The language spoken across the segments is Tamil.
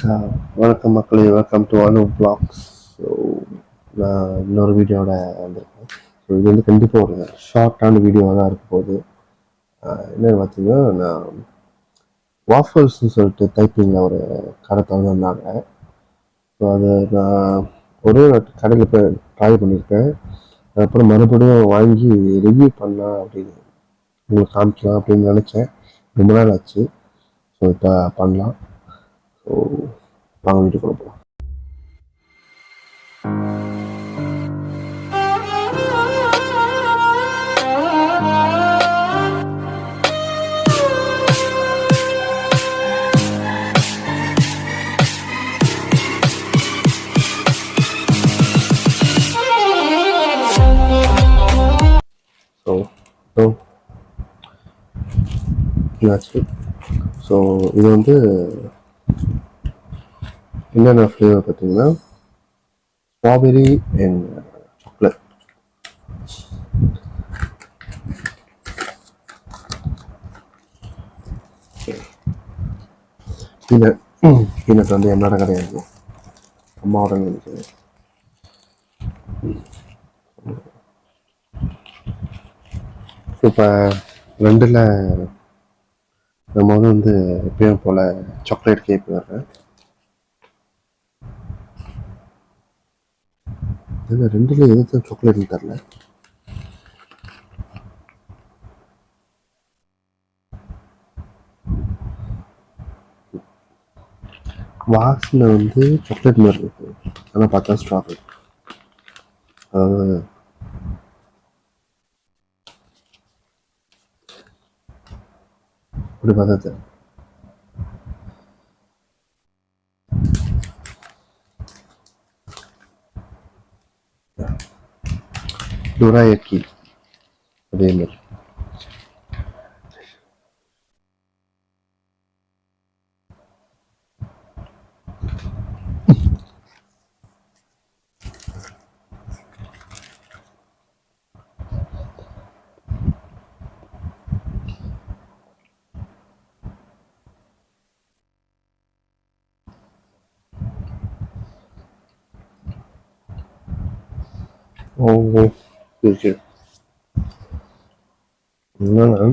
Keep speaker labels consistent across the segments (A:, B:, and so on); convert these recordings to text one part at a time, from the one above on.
A: வணக்கம் மக்களே, welcome to Anu blogs. So நான் இன்னொரு வீடியோட வந்திருக்கேன். ஸோ இது வந்து கண்டிப்பாக ஒரு ஷார்ட்டான வீடியோவாக தான் இருக்க போகுது. என்னென்னு பார்த்தீங்கன்னா, நான் வாஃபல்ஸ்ன்னு சொல்லிட்டு டைப்பிங்கில் ஒரு கடை திறந்துருந்தாங்க. ஸோ அதை நான் ஒரே கடையில் போய் ட்ரை பண்ணியிருக்கேன். அதுக்கப்புறம் மறுபடியும் வாங்கி ரிவ்யூ பண்ணலாம் அப்படின்னு உங்களுக்கு காமிக்கலாம் அப்படின்னு நினச்சேன். ரொம்ப நாள் ஆச்சு. ஸோ இப்போ பண்ணலாம். ஸோ வாங்க வீட்டுக்குள்ள போகலாம். என்னாச்சு? ஸோ இது வந்து என்னென்ன ஃப்ளேவர் பார்த்தீங்கன்னா, ஸ்ட்ராபெரி அண்ட் சாக்லேட். பீனட் வந்து என்னோட கிடையாது, அம்மாவோட நினைக்கிறேன். இப்போ ரெண்டில் நம்ம வந்து எப்பயும் போல் சாக்லேட் கேக் வர்றேன். இதில் ரெண்டில் எதுக்கு சாக்லேட்னு தெரில. வாசனை வந்து சாக்லேட் மாதிரி இருக்கு, ஆனால் பார்த்தா ஸ்ட்ராபெரி. அதாவது அப்படி பார்த்தா டோராயக்கி அதே மாதிரி. இருக்கு என்னன்னா,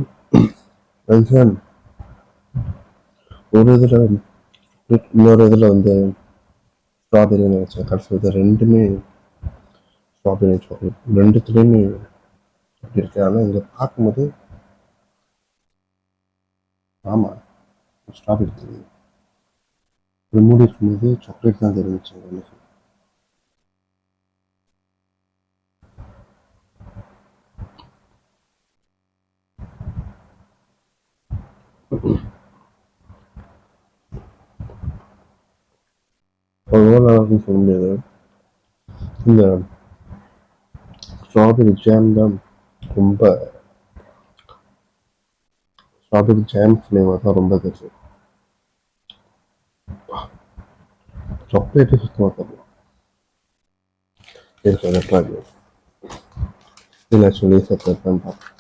A: ஒரு இதில் இன்னொரு இதில் வந்து ஸ்ட்ராபெரி நினைச்சேன். கடைசி ரெண்டுமே ஸ்ட்ராபெரி சாக்லேட், ரெண்டுத்துலேயுமே அப்படி இருக்கு. ஆனால் இங்கே பார்க்கும்போது ஆமாம் ஸ்ட்ராபெரி தெரியுது, ஒரு மூடி இருக்கும்போது சாக்லேட் தான் தெரிஞ்சிச்சு எனக்கு. அவ்வளோ நல்லாருக்குன்னு சொல்ல முடியாது. இந்த ஸ்ட்ராபெரி ஜாம் தான் ரொம்ப, ஸ்ட்ராபெரி ஜாம் ஃப்ளேவர் தான் ரொம்ப தெரியும். சாக்லேட்டு சுத்தமாக தரலாம் இருக்கு. அதை ட்ரை இல்லை சொல்லி சப்ரேட் தான் பார்ப்பேன்.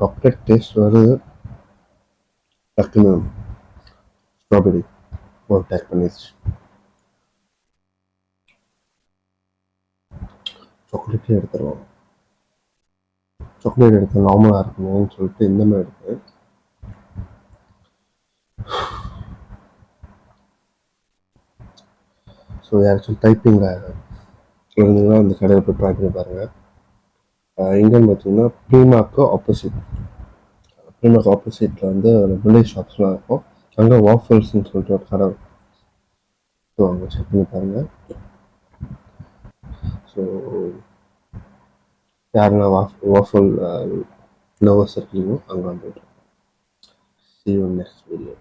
A: சாக்லேட் டேஸ்ட் வருது, டக்குன்னு ஸ்ட்ராபெரி ஒரு டேக் பண்ணிடுச்சு. சாக்லேட்டே எடுத்துருவோம். சாக்லேட் எடுத்து நார்மலாக இருக்கணும்னு சொல்லிட்டு இந்த மாதிரி எடுத்து, ஸோ யாராச்சும் டைப்பிங்கில் இருந்தீங்கன்னா இந்த கடையில் போய் ட்ரை பண்ணி பாருங்கள். எங்கேன்னு பார்த்தீங்கன்னா ப்ரீமாக்கு ஆப்போசிட்டில் வந்து வில்லேஜ் ஷாப்ஸ்லாம் இருக்கும். அங்கே வாஃபல்ஸ்ன்னு சொல்லிட்டு ஒரு கடை. ஸோ அங்கே செக் பண்ணி பாருங்கள். ஸோ யாரெல்லாம் வாஃபல் லவர்ஸ் இருக்கீங்களோ அங்கே வந்துட்டு. See you next video.